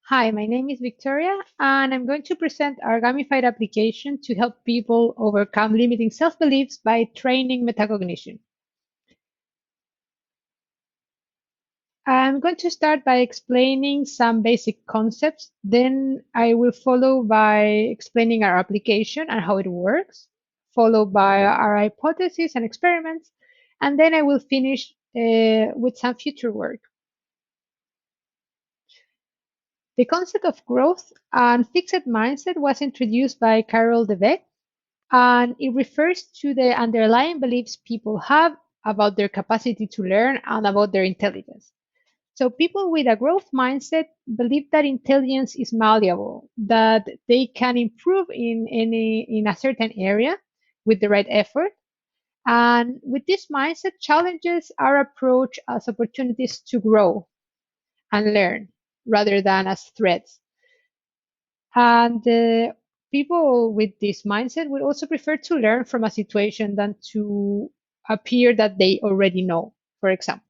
Hi, my name is Victoria, and I'm going to present our gamified application to help people overcome limiting self-beliefs by training metacognition. I'm going to start by explaining some basic concepts. Then I will follow by explaining our application and how it works, followed by our hypotheses and experiments, and then I will finish with some future work. The concept of growth and fixed mindset was introduced by Carol Dweck, and it refers to the underlying beliefs people have about their capacity to learn and about their intelligence. So people with a growth mindset believe that intelligence is malleable, that they can improve in a certain area with the right effort. And with this mindset, challenges are approached as opportunities to grow and learn rather than as threats. And people with this mindset would also prefer to learn from a situation than to appear that they already know, for example.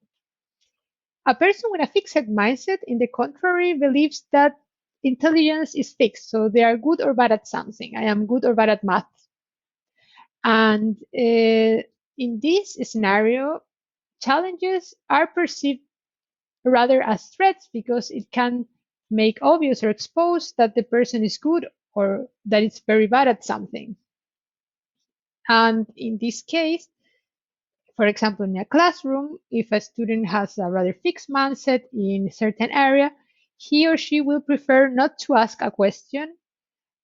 A person with a fixed mindset, in the contrary, believes that intelligence is fixed. So they are good or bad at something. I am good or bad at math. And in this scenario, challenges are perceived rather as threats because it can make obvious or expose that the person is good or that it's very bad at something. And in this case, for example, in a classroom, if a student has a rather fixed mindset in a certain area, he or she will prefer not to ask a question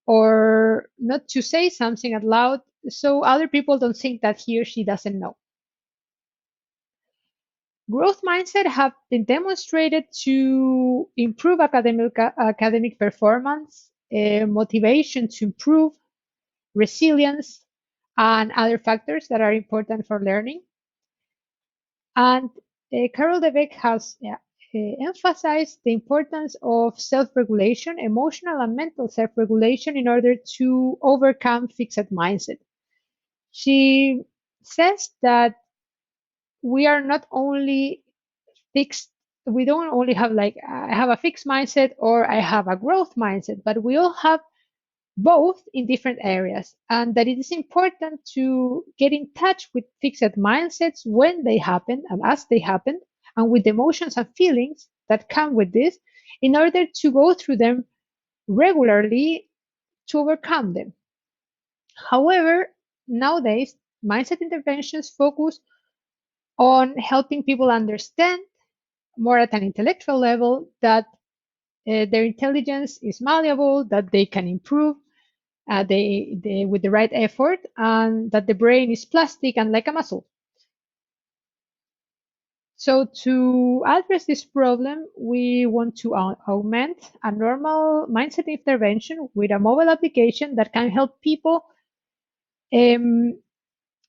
or not to say something out loud so other people don't think that he or she doesn't know. Growth mindset have been demonstrated to improve academic performance, motivation to improve, resilience, and other factors that are important for learning. And Carol Dweck has emphasized the importance of self-regulation, emotional and mental self-regulation, in order to overcome fixed mindset. She says that we are not only fixed, we don't only have like I have a fixed mindset or I have a growth mindset, but we all have both in different areas, and that it is important to get in touch with fixed mindsets when they happen and as they happen, and with emotions and feelings that come with this, in order to go through them regularly to overcome them. However, nowadays, mindset interventions focus on helping people understand more at an intellectual level that their intelligence is malleable, that they can improve with the right effort, and that the brain is plastic and like a muscle. So to address this problem, we want to augment a normal mindset intervention with a mobile application that can help people um,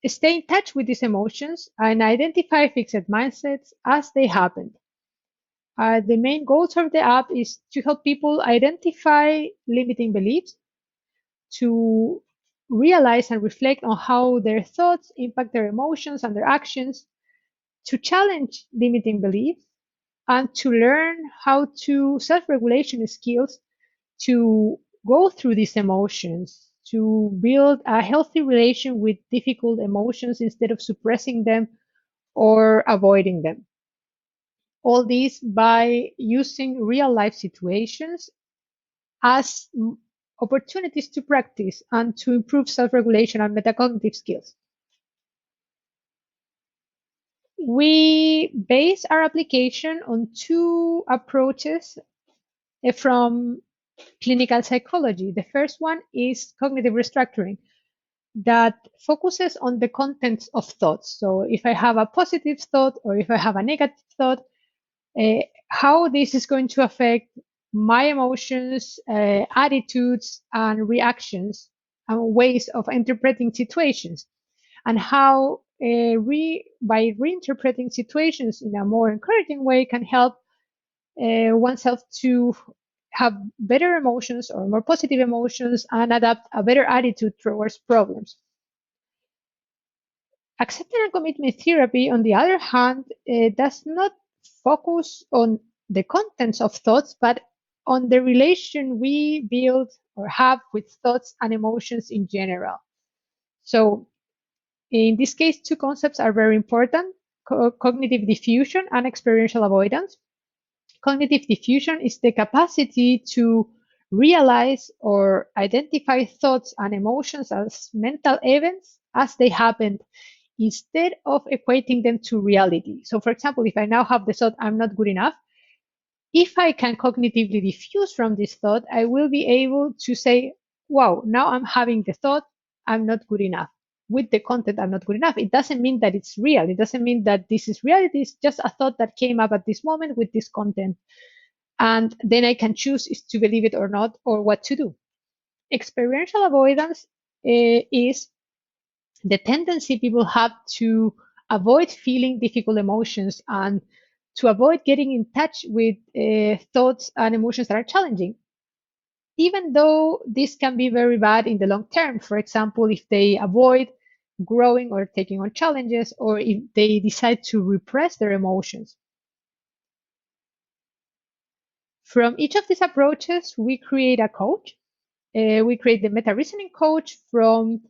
stay in touch with these emotions and identify fixed mindsets as they happen. The main goals of the app is to help people identify limiting beliefs, to realize and reflect on how their thoughts impact their emotions and their actions, to challenge limiting beliefs, and to learn how to self-regulation skills to go through these emotions, to build a healthy relation with difficult emotions instead of suppressing them or avoiding them. All this by using real life situations as opportunities to practice and to improve self-regulation and metacognitive skills. We base our application on two approaches from clinical psychology. The first one is cognitive restructuring that focuses on the contents of thoughts. So if I have a positive thought or if I have a negative thought, how this is going to affect my emotions, attitudes, and reactions and ways of interpreting situations, and how by reinterpreting situations in a more encouraging way can help oneself to have better emotions or more positive emotions and adapt a better attitude towards problems. Acceptance and commitment therapy, on the other hand, does not focus on the contents of thoughts, but on the relation we build or have with thoughts and emotions in general. So, in this case, two concepts are very important: cognitive diffusion and experiential avoidance. Cognitive diffusion is the capacity to realize or identify thoughts and emotions as mental events as they happened instead of equating them to reality. So, for example, if I now have the thought, I'm not good enough, if I can cognitively diffuse from this thought, I will be able to say, wow, now I'm having the thought, I'm not good enough. With the content, I'm not good enough. It doesn't mean that it's real. It doesn't mean that this is reality. It's just a thought that came up at this moment with this content. And then I can choose is to believe it or not, or what to do. Experiential avoidance is the tendency people have to avoid feeling difficult emotions and to avoid getting in touch with thoughts and emotions that are challenging, even though this can be very bad in the long term. For example, if they avoid growing or taking on challenges, or if they decide to repress their emotions. From each of these approaches, we create a coach. We create the meta reasoning coach from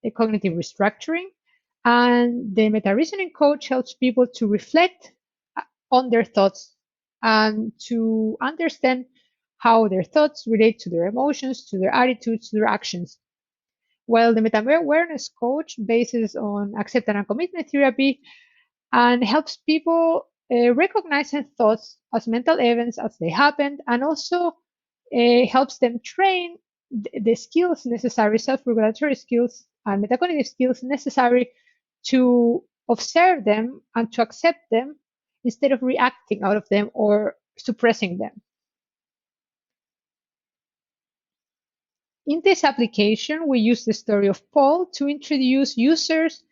the cognitive restructuring. And the meta reasoning coach helps people to reflect on their thoughts and to understand how their thoughts relate to their emotions, to their attitudes, to their actions. While the meta awareness coach bases on acceptance and commitment therapy and helps people recognize their thoughts as mental events as they happened, and also helps them train the skills necessary, self-regulatory skills and metacognitive skills necessary to observe them and to accept them instead of reacting out of them or suppressing them. In this application, we use the story of Paul to introduce users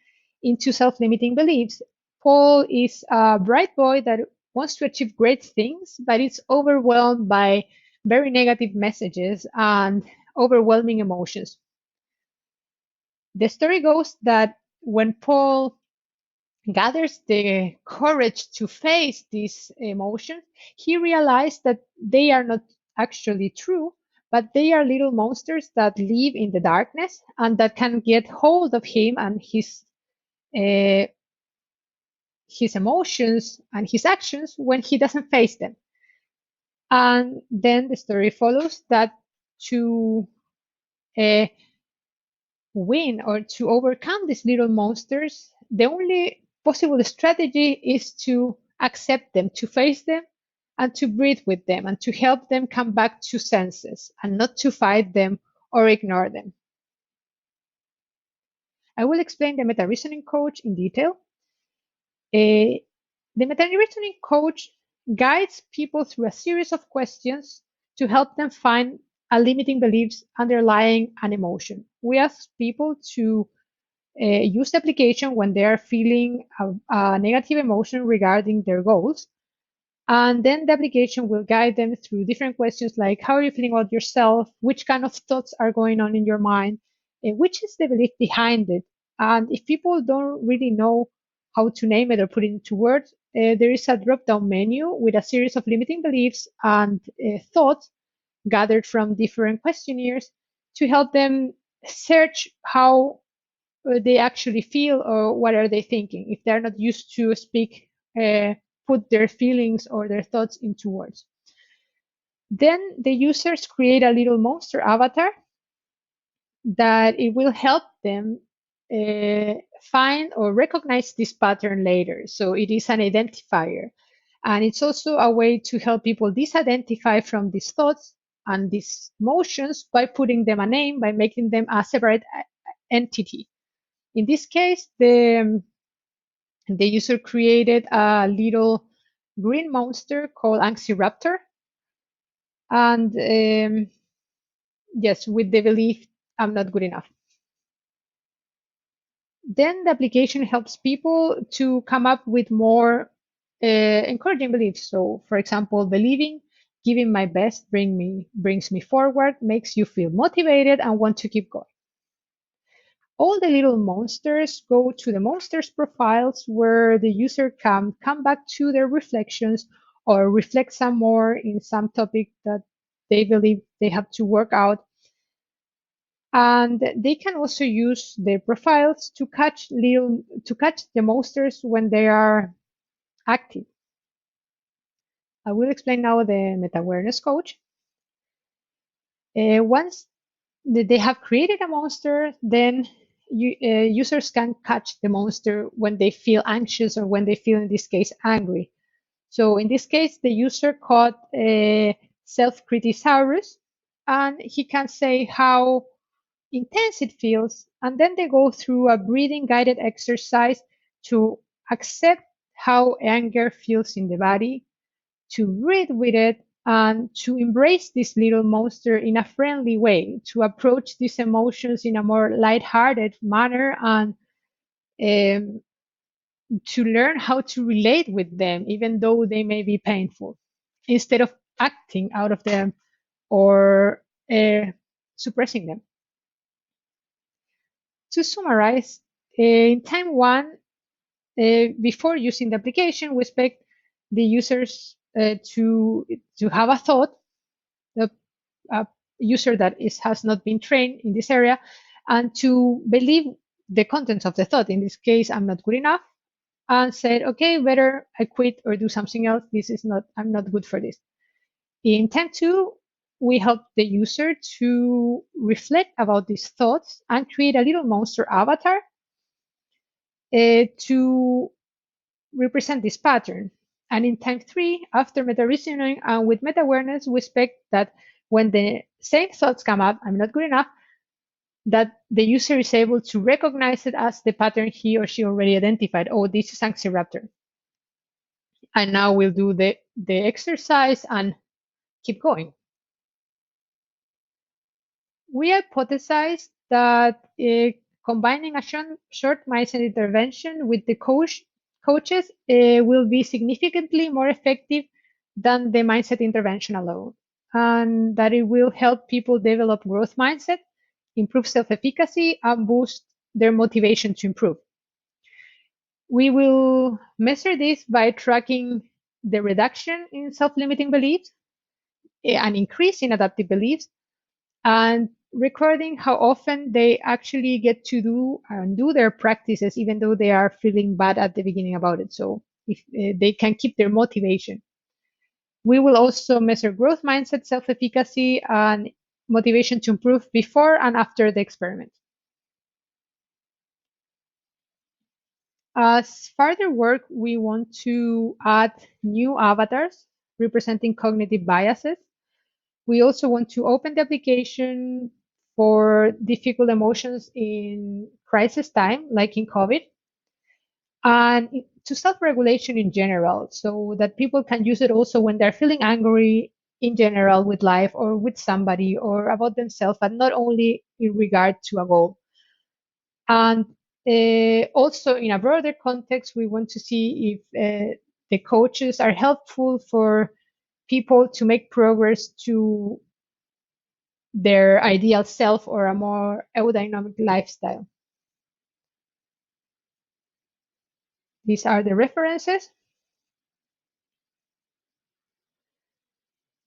into self-limiting beliefs. Paul is a bright boy that wants to achieve great things, but is overwhelmed by very negative messages and overwhelming emotions. The story goes that when Paul gathers the courage to face these emotions, he realized that they are not actually true, but they are little monsters that live in the darkness and that can get hold of him and uh, his emotions and his actions when he doesn't face them. And then the story follows that to uh, win or to overcome these little monsters, the only possible strategy is to accept them, to face them, and to breathe with them, and to help them come back to senses, and not to fight them or ignore them. I will explain the meta reasoning coach in detail. The meta reasoning coach guides people through a series of questions to help them find a limiting beliefs underlying an emotion. We ask people to use the application when they are feeling a negative emotion regarding their goals. And then the application will guide them through different questions like how are you feeling about yourself, which kind of thoughts are going on in your mind, which is the belief behind it. And if people don't really know how to name it or put it into words, there is a drop down menu with a series of limiting beliefs and thoughts gathered from different questionnaires to help them search how they actually feel or what are they thinking if they're not used to speak, put their feelings or their thoughts into words. Then the users create a little monster avatar that it will help them find or recognize this pattern later. So it is an identifier. And it's also a way to help people disidentify from these thoughts and these emotions by putting them a name, by making them a separate entity. In this case, the user created a little green monster called Anxiraptor. And yes, with the belief, I'm not good enough. Then the application helps people to come up with more encouraging beliefs. So, for example, believing giving my best brings me forward, makes you feel motivated and want to keep going. All the little monsters go to the monsters profiles where the user can come back to their reflections or reflect some more in some topic that they believe they have to work out. And they can also use their profiles to catch the monsters when they are active. I will explain now the meta awareness coach. Once they have created a monster, then users can catch the monster when they feel anxious or when they feel, in this case, angry. So in this case, the user caught a self-critisaurus, and he can say how intense it feels, and then they go through a breathing guided exercise to accept how anger feels in the body, to breathe with it, and to embrace this little monster in a friendly way, to approach these emotions in a more lighthearted manner, and um, to learn how to relate with them, even though they may be painful, instead of acting out of them or suppressing them. To summarize, in time one, before using the application, we expect the users to have a thought, the user that has not been trained in this area, and to believe the contents of the thought. In this case, I'm not good enough, and said, okay, better I quit or do something else. I'm not good for this. In time two, we help the user to reflect about these thoughts and create a little monster avatar to represent this pattern. And in time three, after meta reasoning and with meta awareness, we expect that when the same thoughts come up, I'm not good enough, that the user is able to recognize it as the pattern he or she already identified. Oh, this is Anxiraptor. And now we'll do the exercise and keep going. We hypothesized that combining a short mindset intervention with the coaches will be significantly more effective than the mindset intervention alone, and that it will help people develop growth mindset, improve self-efficacy, and boost their motivation to improve. We will measure this by tracking the reduction in self-limiting beliefs, an increase in adaptive beliefs, and recording how often they actually get to do their practices, even though they are feeling bad at the beginning about it. So if they can keep their motivation. We will also measure growth mindset, self-efficacy, and motivation to improve before and after the experiment. As further work, we want to add new avatars representing cognitive biases. We also want to open the application for difficult emotions in crisis time, like in COVID, and to self-regulation in general, so that people can use it also when they're feeling angry in general with life or with somebody or about themselves, but not only in regard to a goal. And also in a broader context, we want to see if the coaches are helpful for people to make progress to their ideal self or a more aerodynamic lifestyle. These are the references.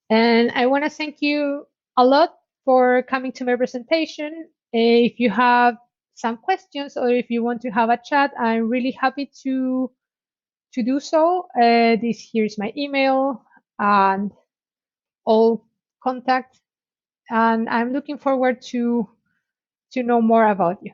And I want to thank you a lot for coming to my presentation. If you have some questions or if you want to have a chat, I'm really happy to do so. This here is my email and all contact, and I'm looking forward to know more about you.